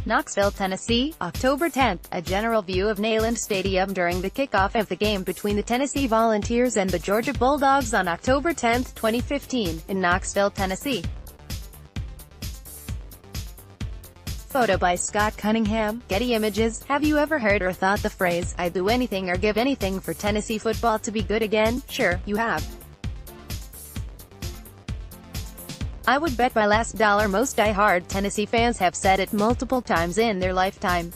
Knoxville, Tennessee, October 10. A general view of Neyland Stadium during the kickoff of the game between the Tennessee Volunteers and the Georgia Bulldogs on October 10, 2015, in Knoxville, Tennessee. Photo by Scott Cunningham, Getty Images. Have you ever heard or thought the phrase, "I'd do anything or give anything for Tennessee football to be good again"? Sure, you have. I would bet my last dollar most die-hard Tennessee fans have said it multiple times in their lifetime.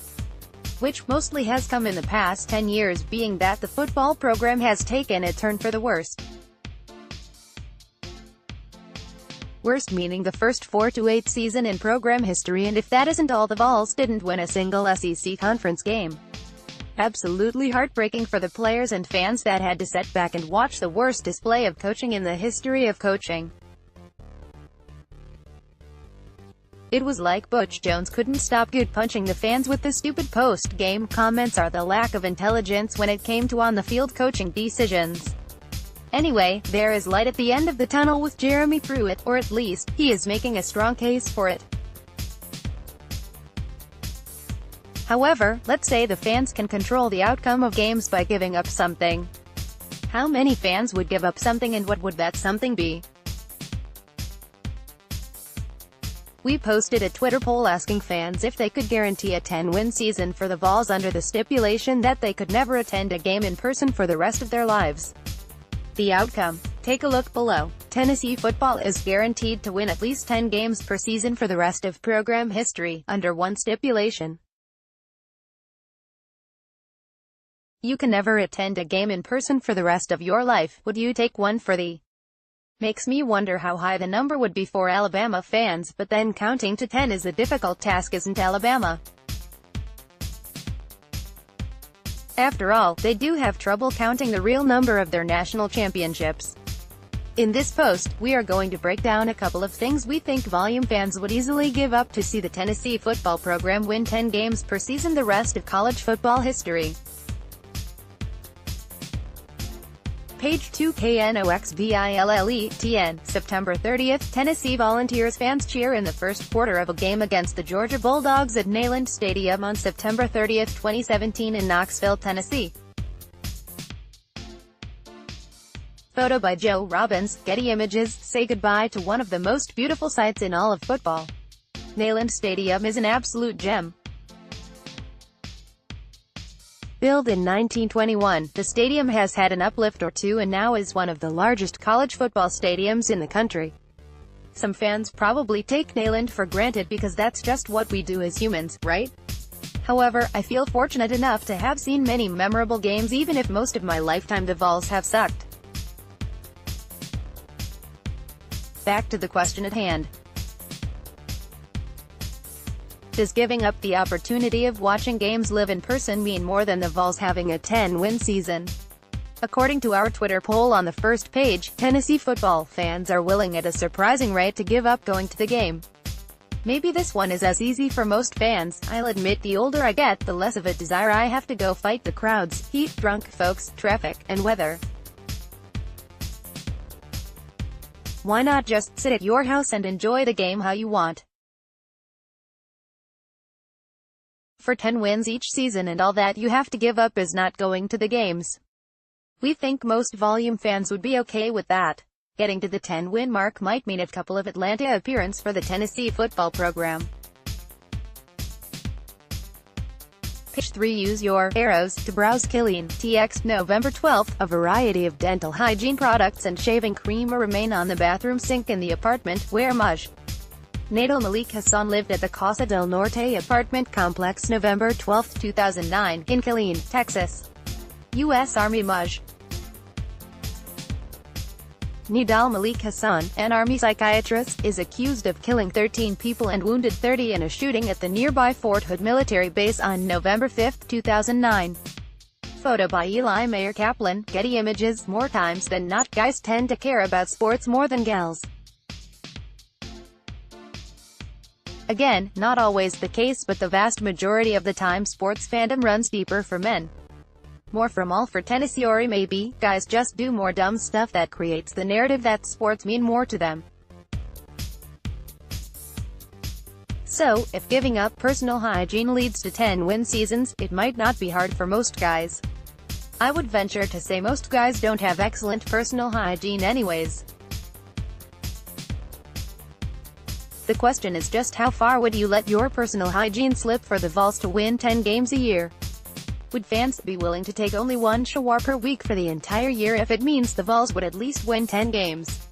Which mostly has come in the past 10 years, being that the football program has taken a turn for the worst. Worst meaning the first 4 to 8 season in program history, and if that isn't all, the Vols didn't win a single SEC conference game. Absolutely heartbreaking for the players and fans that had to sit back and watch the worst display of coaching in the history of coaching. It was like Butch Jones couldn't stop good punching the fans with the stupid post-game comments or the lack of intelligence when it came to on-the-field coaching decisions. Anyway, there is light at the end of the tunnel with Jeremy Pruitt, or at least, he is making a strong case for it. However, let's say the fans can control the outcome of games by giving up something. How many fans would give up something, and what would that something be? We posted a Twitter poll asking fans if they could guarantee a 10-win season for the Vols under the stipulation that they could never attend a game in person for the rest of their lives. The outcome? Take a look below. Tennessee football is guaranteed to win at least 10 games per season for the rest of program history, under one stipulation. You can never attend a game in person for the rest of your life. Would you take one for the? Makes me wonder how high the number would be for Alabama fans, but then counting to 10 is a difficult task, isn't Alabama? After all, they do have trouble counting the real number of their national championships. In this post, we are going to break down a couple of things we think volume fans would easily give up to see the Tennessee football program win 10 games per season the rest of college football history. Page 2 KNOXVILLETN, September 30th, Tennessee Volunteers fans cheer in the first quarter of a game against the Georgia Bulldogs at Neyland Stadium on September 30th, 2017 in Knoxville, Tennessee. Photo by Joe Robbins, Getty Images. Say goodbye to one of the most beautiful sights in all of football. Neyland Stadium is an absolute gem. Built in 1921, the stadium has had an uplift or two and now is one of the largest college football stadiums in the country. Some fans probably take Neyland for granted because that's just what we do as humans, right? However, I feel fortunate enough to have seen many memorable games, even if most of my lifetime the Vols have sucked. Back to the question at hand. Does giving up the opportunity of watching games live in person mean more than the Vols having a 10-win season? According to our Twitter poll on the first page, Tennessee football fans are willing at a surprising rate to give up going to the game. Maybe this one is as easy for most fans. I'll admit the older I get, the less of a desire I have to go fight the crowds, heat, drunk folks, traffic, and weather. Why not just sit at your house and enjoy the game how you want? For 10 wins each season and all that you have to give up is not going to the games. We think most volume fans would be okay with that. Getting to the 10-win mark might mean a couple of Atlanta appearances for the Tennessee football program. Page 3 Use your arrows to browse Killeen TX November 12th. A variety of dental hygiene products and shaving cream remain on the bathroom sink in the apartment where Maj. Nato Malik Hassan lived at the Casa del Norte apartment complex November 12, 2009, in Killeen, Texas. U.S. Army Maj. Nidal Malik Hassan, an Army psychiatrist, is accused of killing 13 people and wounded 30 in a shooting at the nearby Fort Hood military base on November 5, 2009. Photo by Eli Mayer Kaplan, Getty Images. More times than not, guys tend to care about sports more than gals. Again, not always the case, but the vast majority of the time sports fandom runs deeper for men. More from all for Tennessee, or maybe, guys just do more dumb stuff that creates the narrative that sports mean more to them. So, if giving up personal hygiene leads to 10-win seasons, it might not be hard for most guys. I would venture to say most guys don't have excellent personal hygiene anyways. The question is just how far would you let your personal hygiene slip for the Vols to win 10 games a year? Would fans be willing to take only one shower per week for the entire year if it means the Vols would at least win 10 games?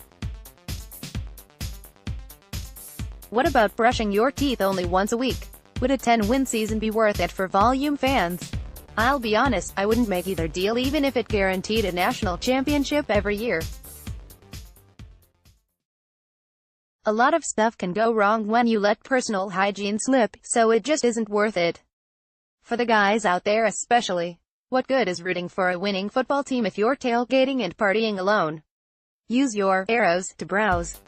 What about brushing your teeth only once a week? Would a 10-win season be worth it for volume fans? I'll be honest, I wouldn't make either deal even if it guaranteed a national championship every year. A lot of stuff can go wrong when you let personal hygiene slip, so it just isn't worth it. For the guys out there especially. What good is rooting for a winning football team if you're tailgating and partying alone? Use your arrows to browse.